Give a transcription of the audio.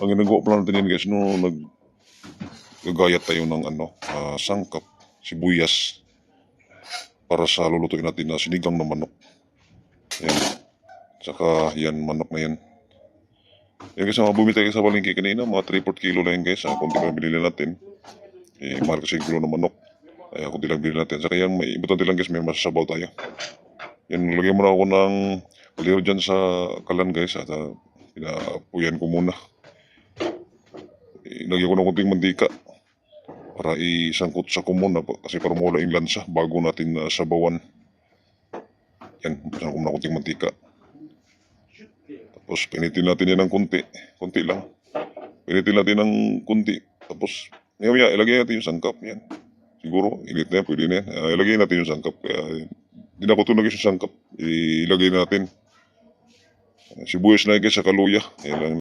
Ang ginagawa pala natin yan guys, no, naggagayat tayo ng sangkap, sibuyas, para sa lulutuin natin na sinigang na manok. Yan. Saka yan, manok na yan. Yan guys, mga bumili tayo sa palengke kanina, mga 3/4 kilo lang yan guys. Kung di ba binili natin, mahal kasi kilo ng manok. Kaya kung di lang binili natin. Saka yan, may importante lang guys, may masasabaw tayo. Yan, lagyan muna ako ng kaliro dyan sa kalan guys. At pinapuyan ko muna. Lagyan ko ng kunting mantika para isangkot sa kumon na kasi para mawala yung lansa bago natin sabawan. Yan, isang ko na kunting mantika. Tapos pinitin natin yan ng konti lang. Pinitin natin ng konti. Tapos maya ilagay natin yung sangkap. Yan. Siguro, init na yan, pwede na yan. Ilagay natin yung sangkap. Kaya hindi na ko ito lagay sa sangkap. Ilagay natin. Sibuyas na guys sa kaluya. Yan lang.